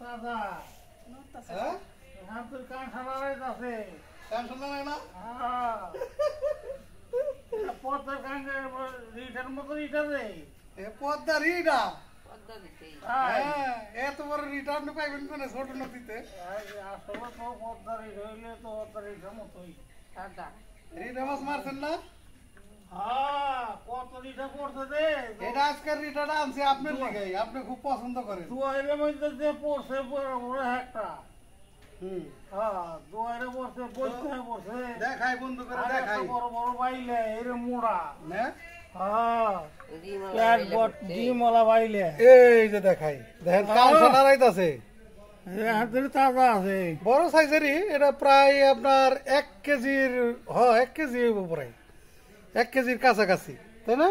দাদা হ্যাঁ হ্যাঁ তোর কান সারাই আছে কান শোনা না পদ্মার কান রিটার মতো রিটার রে পদ্মা রিটা হ্যাঁ এত বড় রিটা আপনি পাইবেন কোন ছোট নদীতে আসলে তো পদ্মা রিটা হইলে তো পদ্মা রিটার মতোই দাদা রিটা মাছ মারছেন না কত রিটা পড়ছে রে এটা আজকের রিটাটা আনছি আপনার লিগে আপনি খুব পছন্দ করেন দুয়ারের মধ্যে যে পড়ছে বড় একটা দুয়ারে পড়ছে বইতে পড়ছে দেখাই বন্ধু করে দেখাই বড় বড় বাইলে এর মোড়া না ডিমলা বাইলে এই যে দেখাই দেখেন কাল সারাইতাছে তাজা আছে বড় সাইজেরই এটা প্রায় আপনার 1 কেজির 1 কেজি উপরে 1 কেজির কাছাকাছি তাই না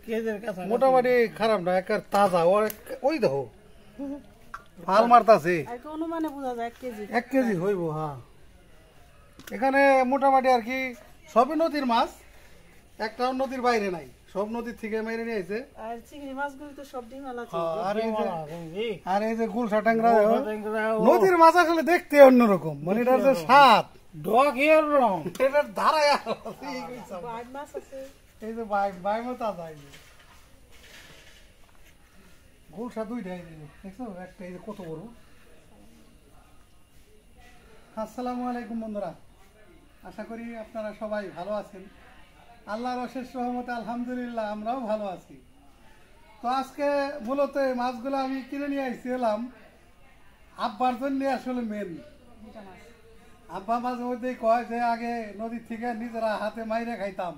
কেজির কাছাকাছি মোটামুটি খারাপ না একের তাজা ওই দেখো ফাল মারতাছে অনুমানে বোঝা যায় 1 কেজি হইব হ্যাঁ এখানে মোটামুটি আর কি সবই নদীর মাছ একটাও নদীর বাইরে নাই সব নদীর থেকে মেরে নিয়ে আইছে আর চিংড়ি মাছগুলো তো সব ডিমালা আছে আর এই যে গুলশা ট্যাংরা নদীর মাছ আসলে দেখতে অন্যরকম মানে এটার যে স্বাদ ডগ এর রং এটার ধারায় বাইক মাছ আছে এই যে বাইক মতো আছে গুলশা দুইটাই দেখছো একটা এই যে কত বড় আসসালামু আলাইকুম বন্ধুরা আশা করি আপনারা সবাই ভালো আছেন আল্লাহর অশেষ রহমতে আলহামদুলিল্লাহ আমরাও ভালো আছি তো আজকে মূলত এই মাছগুলো আমি কিনে নিয়ে আসছিলাম আব্বার জন্য আসলে মেন আব্বা মাঝে মধ্যেই কয় যে আগে নদীর থেকে নিজেরা হাতে মাইরে খাইতাম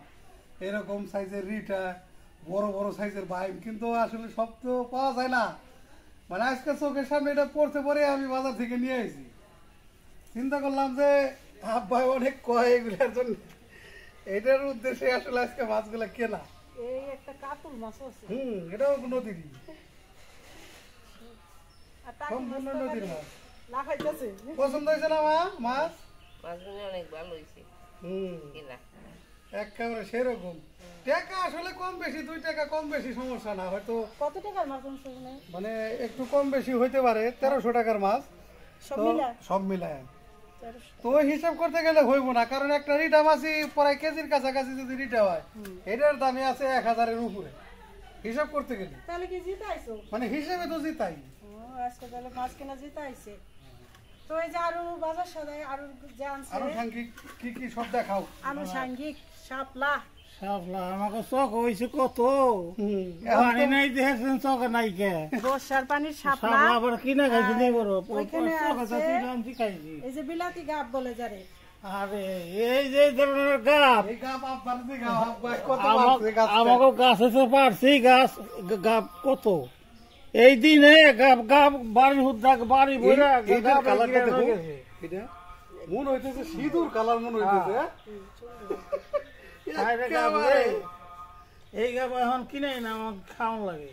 এরকম সাইজের রিটা বড় বড় সাইজের বাইম কিন্তু আসলে সব তো পাওয়া যায় না মানে আজকে চোখের সামনে এটা পড়তে পরে আমি বাজার থেকে নিয়ে আসি চিন্তা করলাম যে আব্বা অনেক কয় এগুলোর জন্য এটার উদ্দেশ্যে আসলে আজকে মাছগুলা কেনা এই একটা কাতল মাছ আছে এটাও নদীরই সম্পূর্ণ নদীর মাছ লাফাইতেছে পছন্দ হয়েছে না মা মাছ মাছগুলো অনেক ভালো হয়েছে একেবারে সেরকম টাকা আসলে কম বেশি 2 টাকা কম বেশি সমস্যা না হয়তো কত টাকার মাছ মানে একটু কম বেশি হইতে পারে 1300 টাকার মাছ সব মিলায় তো হিসাব করতে গেলে হইব না কারণ একটা রিটা মাছই প্রায় কেজির কাছাকাছি যদি রিটা হয় এটার দামে আছে 1000-এর উপরে হিসাব করতে গেলে তাহলে কি জিতাইছো মানে হিসাবে তো জিতাই আজকে তাহলে মাছ কেনা জিতাইছে তো এই যে আরো বাজার সদাই আরো জানছে আরো সাংঘিক কি কি সব দেখাও আনুষঙ্গিক শাপলা আমাকে চক হইছে কত পানি নাই দেখেছেন চক নাই কে বর্ষার পানির শাপলা আবার কিনা খাইছি নি বড় এই যে বিলাতি গাব বলে যারে আরে এই যে ধরনের গাব এই গাব আবার দি গাব কত পারছে গাছ আমাকে গাছ আছে পারছি গাছ গাব কত এই দিনে গাব গাব বাড়ি হুদ্দাক বাড়ি বইরা গাব কালারটা দেখো এটা মন হইতেছে সিঁদুর কালার মন হইতেছে এই গাব এখন কিনাই না আমার খাওয়ান লাগে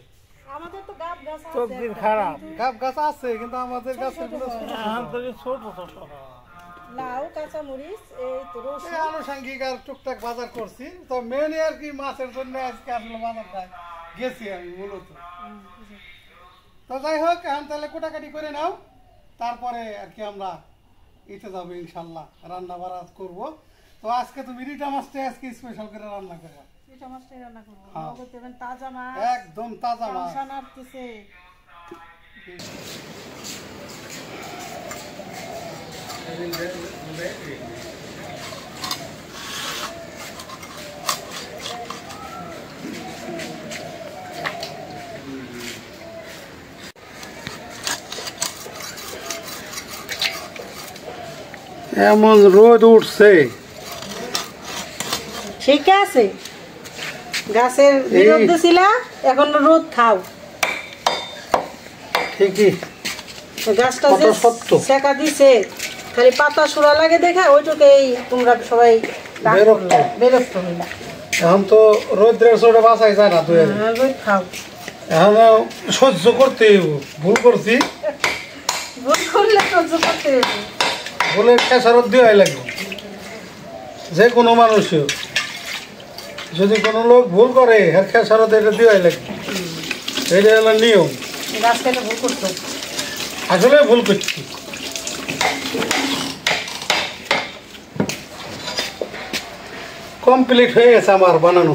আমাদের তো গাব গাছ আছে চোখের খারাপ গাব গাছ আছে কিন্তু আমাদের গাছগুলো ছোট ছোট লাউ কাঁচা মরিচ এই তো রসুন আনুষঙ্গিক আর টুকটাক বাজার করছি তো মেন আর কি মাছের জন্য আজকে আসলে বাজারটা গেছি আমি মূলত তো যাই হোক এখন তাহলে কোটাকাটি করে নাও তারপরে আর কি আমরা ইতে যাবো ইনশাল্লাহ রান্না বাড়া করবো তো আজকে তুমি রিটা মাছটা আজকে স্পেশাল করে রান্না করবো রিটা মাছটা রান্না করবো তাজা মাছ একদম তাজা মাছ নাড়তেছে এমন রোদ উঠছে ঠিক আছে গাছের বিরোধ ছিল এখন রোদ খাও ঠিকই গাছটা শেখা দিছে খালি পাতা সুরা লাগে দেখা ওইটুকুই তোমরা সবাই বেরোচ্ছ না এখন তো রোদ্রের চোটে বাঁচাই যায় না তুই রোদ খাও এখন সহ্য করতে ভুল করছি ভুল করলে সহ্য করতে ভুলের খেসারত দেওয়াই লাগবে যে কোনো মানুষও যদি কোনো লোক ভুল করে এর খেসারত এটা দেওয়াই লাগবে এটা হলো নিয়ম গাছ কেটে ভুল করছো আসলে ভুল করছি। কমপ্লিট হয়ে গেছে আমার বানানো।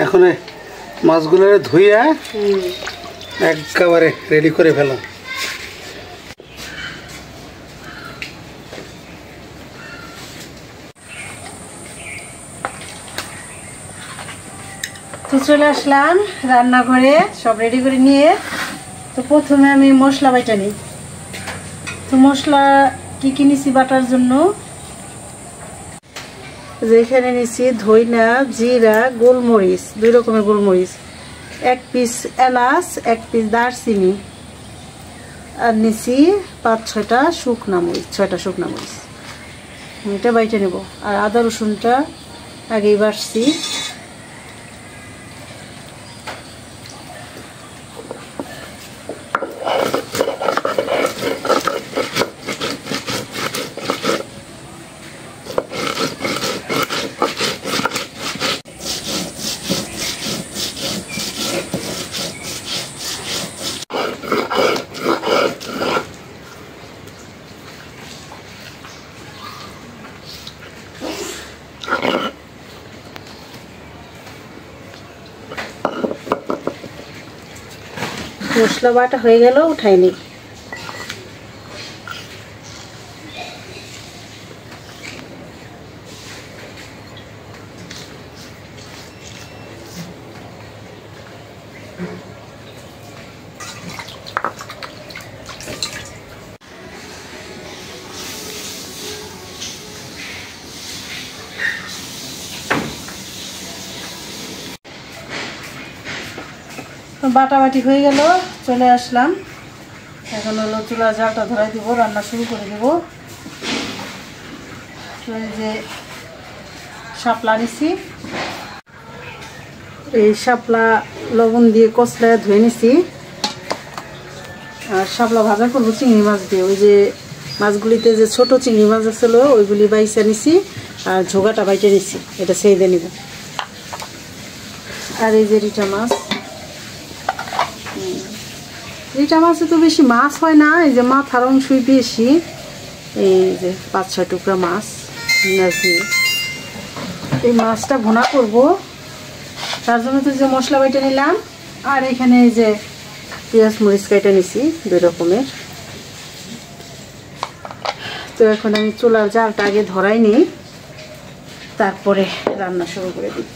এখন মাছগুলো ধুইয়া একেবারে রেডি করে ফেলাম। তো চলে আসলাম রান্নাঘরে, সব রেডি করে নিয়ে। তো প্রথমে আমি মশলা বাটা নিই। তো মশলা কি কি নিছি বাটার জন্য, যেখানে নিছি ধইনা, জিরা, গোলমরিচ, 2 রকমের গোলমরিচ, 1 পিস এলাচ, 1 পিস দারচিনি, আর নিছি 5-6টা শুকনা মরিচ, 6টা শুকনা মরিচ। এটা বাইটে নেব। আর আদা রসুনটা আগেই বাটছি। মশলা বাটা হয়ে গেল, উঠাই নিই। বাটাবাটি হয়ে গেল, চলে আসলাম। এখন হলো চুলা জালটা ধরাই দিব, রান্না শুরু করে দেব। যে শাপলা নিছি, এই শাপলা লবণ দিয়ে কচলায় ধুয়ে নিছি। আর শাপলা ভাজা করবো চিংড়ি মাছ দিয়ে। ওই যে মাছগুলিতে যে ছোট চিংড়ি মাছ আছিল ওইগুলি বাইচা নিছি, আর ঝোগাটা বাইটে নিছি, এটা সেই দিয়ে নিব। আর এই যে রিটা মাছ, রিটা মাছে তো বেশি মাছ হয় না, এই যে মাথার অংশই বেশি। এই যে 5-6 টুকরা মাছ দিয়ে এই মাছটা ভুনা করব। তার জন্য তো যে মশলা বেটে নিলাম, আর এখানে এই যে পেঁয়াজ মরিচ কেটে নিছি 2 রকমের। তো এখন আমি চুলার জালটা আগে ধরাই নিই, তারপরে রান্না শুরু করে দিই।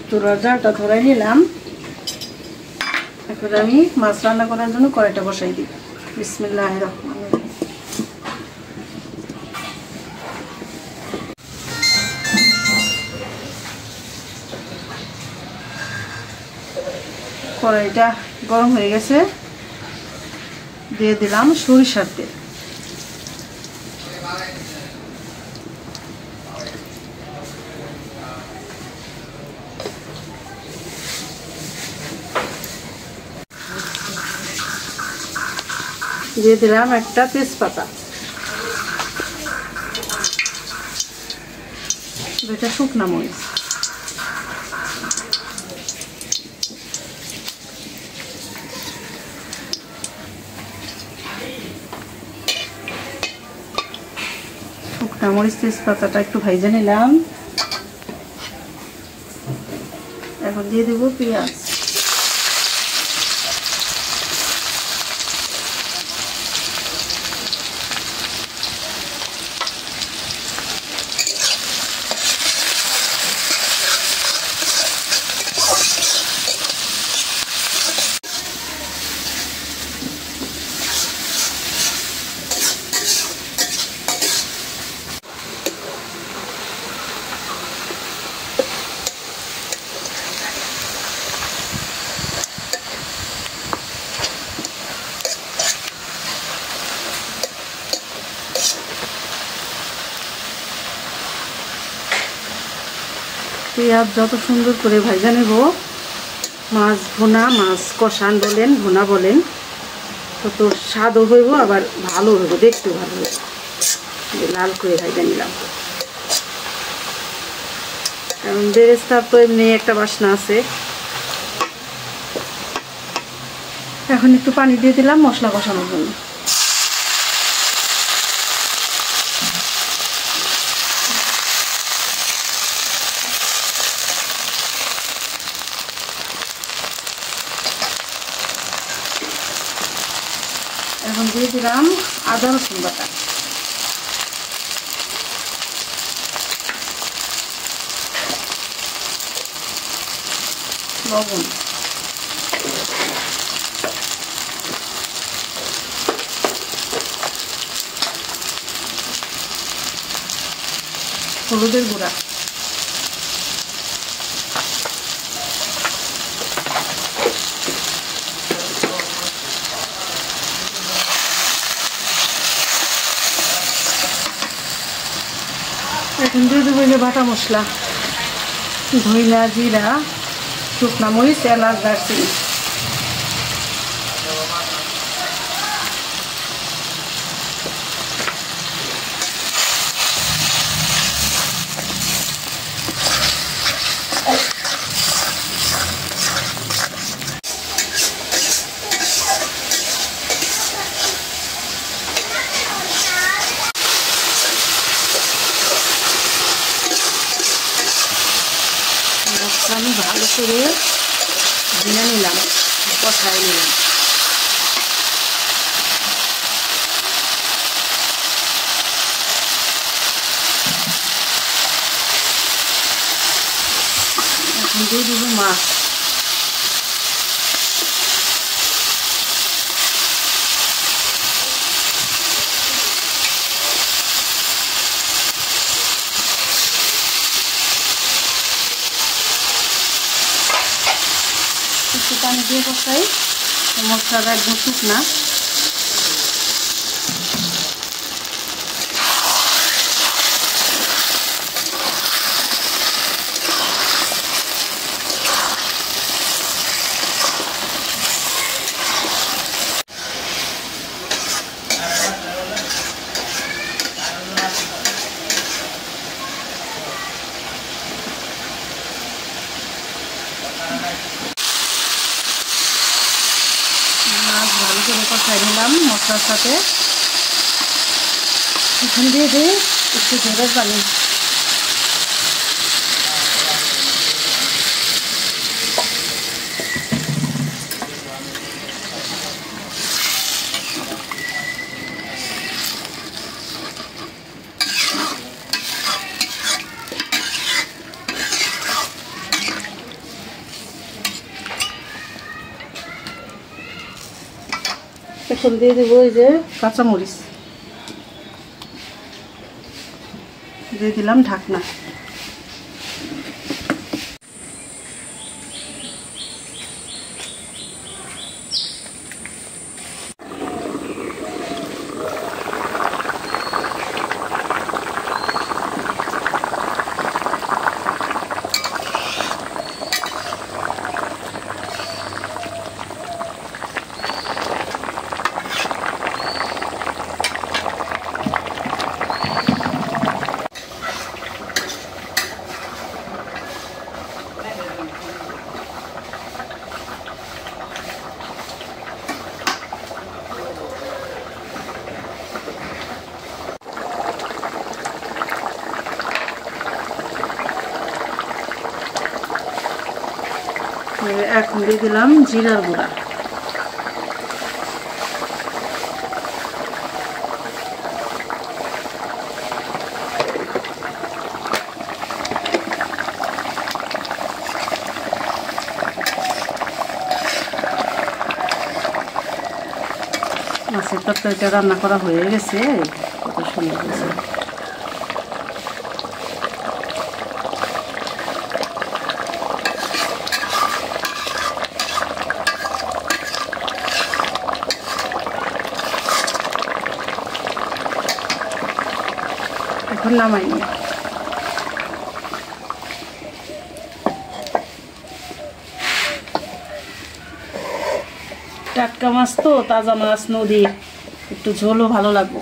চুলার জালটা ধরাই নিলাম। এখন আমি মাছ রান্না করার জন্য কড়াইটা বসাই দিই। বিসমিল্লাহির রহমানির রহিম। কড়াইটা গরম হয়ে গেছে, দিয়ে দিলাম সরিষার তেল। দিয়ে দিলাম একটা তেজপাতা, 2টা শুকনা মরিচ, শুকনা মরিচ তেজপাতাটা একটু ভাইজা নিলাম। এখন দিয়ে দেব পেঁয়াজ। পেঁয়াজ যত সুন্দর করে ভাজা নেব, মাছ ভুনা, মাছ কষান বলেন, ভুনা বলেন, তত স্বাদও হইব, আবার ভালো হইব, দেখতেও ভালো হইব। লাল করে ভাজা নিলাম, কারণ বেরেস্তার তো এমনি একটা বাসনা আছে। এখন একটু পানি দিয়ে দিলাম মশলা কষানোর জন্য। এখন দিয়ে দিলাম আদা রসুন বাটা, লবণ, হলুদের গুঁড়া, এখন দিয়ে দেবো যে বাটা মশলা, ধইনা, জিরা, শুকনা মরিচ, এলাচ, দারচিনি। আমি ভালো করে ভেজে নিলাম, কষায় নিলাম। এখন দিয়ে দিব মাছ, একটু পানি দিয়ে কষাই, মশলাটা একদম শুকনা। মাছ ভালো করে কষাই নিলাম মশলার সাথে। এখন দিয়ে দিই একটু ঝোলের পানি, এখন দিয়ে দেবো এই যে কাঁচামরিচ, দিয়ে দিলাম ঢাকনা। এখন দিয়ে দিলাম জিরার গুঁড়া, মাছের তরকারিটা রান্না করা হয়ে গেছে, কত সুন্দর হয়েছে। এখন নামাই নিই। টাটকা মাছ তো, তাজা মাছ নদীর, একটু ঝোলও ভালো লাগবে।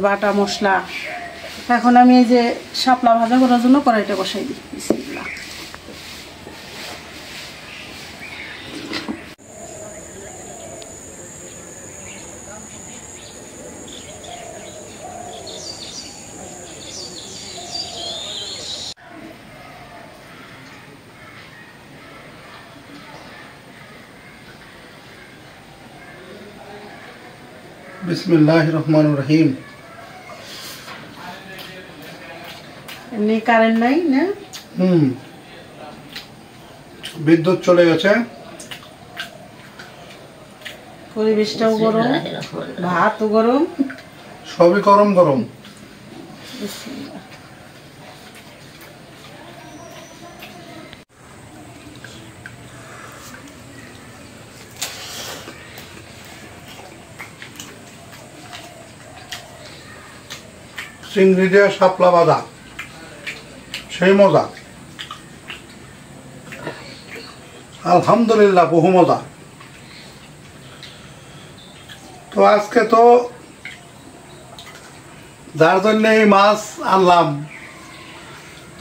বাটা মশলা। এখন আমি এই যে শাপলা ভাজা করার জন্য কড়াইটা বসাই দিই। বিসমিল্লাহ। বিসমিল্লাহির রহমানির রহিম। এমনি কারেন্ট নাই না? বিদ্যুৎ চলে গেছে। পরিবেশটাও গরম, ভাতও গরম, সবই গরম গরম। চিংড়ি দিয়ে শাপলা ভাজা, সেই মজা। আলহামদুলিল্লাহ, বহু মজা। তো আজকে তো যার জন্য এই মাছ আনলাম,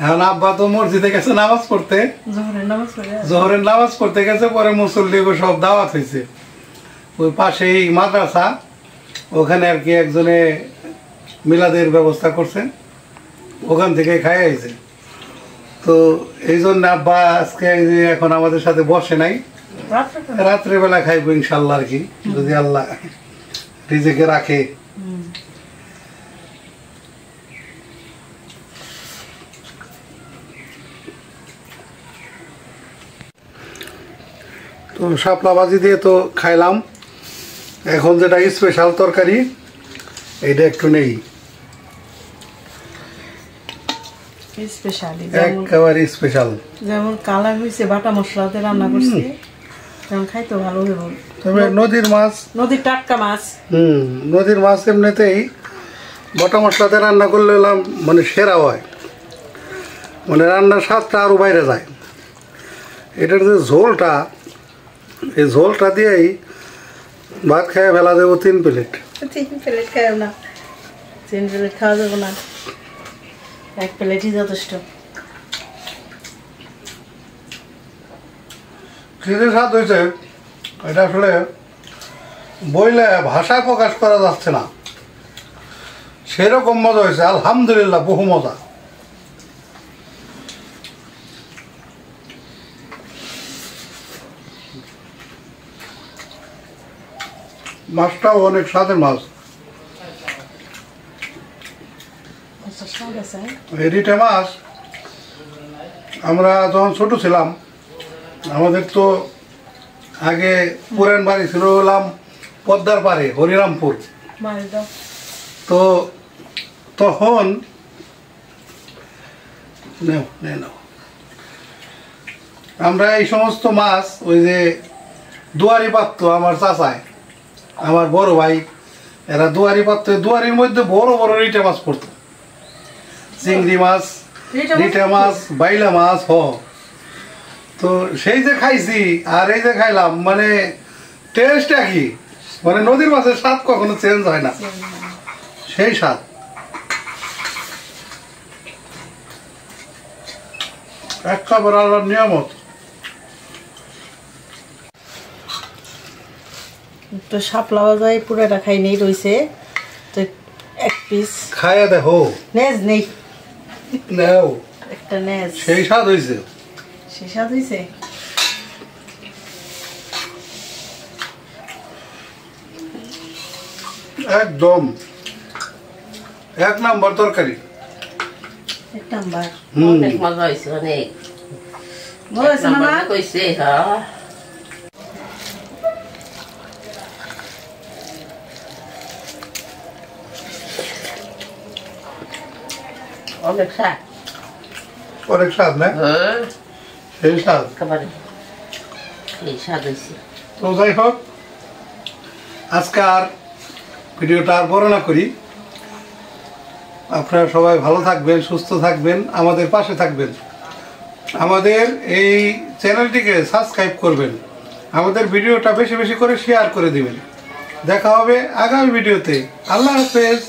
এখন আব্বা তো মসজিদে গেছে নামাজ পড়তে, জোহরের নামাজ পড়তে গেছে, পরে মুসল্লি সব দাওয়াত হয়েছে। ওই পাশেই মাদ্রাসা, ওখানে আর কি একজনে মিলাদের ব্যবস্থা করছে, ওখান থেকে খাই আইছে। তো এই জন্য আব্বা আজকে এখন আমাদের সাথে বসে নাই, রাত্রেবেলা খাইবো ইনশাল্লাহ আর কি, যদি আল্লাহ রিজিকে রাখে। তো শাপলা ভাজি দিয়ে তো খাইলাম, এখন যেটা স্পেশাল তরকারি এইটা একটু নেই, একেবারে স্পেশাল। যেমন কালার হয়েছে, বাটা মশলাতে রান্না করছি, তেমন খাইতে ভালো হবে। তবে নদীর মাছ, নদীর টাটকা মাছ, নদীর মাছ এমনিতেই বাটা মশলাতে রান্না করলে মানে সেরা হয়, মানে রান্নার স্বাদটা আরও বাইরে যায়। এটার যে ঝোলটা, এই ঝোলটা দিয়েই ভাত খেয়ে ফেলা যাবো 3 প্লেট। 3 প্লেট খাও না, 3 প্লেট খাওয়া যাবো না, 1 প্লেটই যথেষ্ট। কি যে স্বাদ হয়েছে, এটা আসলে বইলে ভাষায় প্রকাশ করা যাচ্ছে না, সেরকম মজা হয়েছে। আলহামদুলিল্লাহ, বহু মজা। মাছটাও অনেক স্বাদের মাছ। রিটে মাছ আমরা যখন ছোট ছিলাম, আমাদের তো আগে পুরান বাড়ি ছিল হলাম পদ্মার পাড়ে, হরিরামপুর। তো তখন আমরা এই সমস্ত মাছ ওই যে দুয়ারি পাত্র, আমার চাচায়, আমার বড় ভাই, এরা দুয়ারি পাত্র, দুয়ারির মধ্যে বড় বড় রিটে মাছ পড়তো, চিংড়ি মাছ, রিটে মাছ, বাইলা মাছ। তো সেই যে খাইছি আর এই যে খাইলাম, মানে টেস্ট একই, মানে নদীর মাছের স্বাদ কখনো চেঞ্জ হয় না, সেই স্বাদ। একেবারে আল্লাহর নিয়ামত। তো শাপলা ভাজাই পুরোটা খাই নেই রয়েছে, তো 1 পিস খাইয়া দেখো। নেজ নেই, নাও একটা নেজ। সেই স্বাদ হয়েছে, সেই স্বাদ হয়েছে। একদম 1 নাম্বার তরকারি, 1 নাম্বার। অনেক মজা হয়েছে, অনেক মজা হয়েছে না? কইছে হ্যাঁ, অনেক স্বাদ, অনেক স্বাদ না? সেই স্বাদ, একেবারে এই স্বাদ হয়েছে। তো যাই হোক, আজকে আর ভিডিওটা আর বড় না করি। আপনারা সবাই ভালো থাকবেন, সুস্থ থাকবেন, আমাদের পাশে থাকবেন, আমাদের এই চ্যানেলটিকে সাবস্ক্রাইব করবেন, আমাদের ভিডিওটা বেশি বেশি করে শেয়ার করে দিবেন। দেখা হবে আগামী ভিডিওতে। আল্লাহ হাফেজ।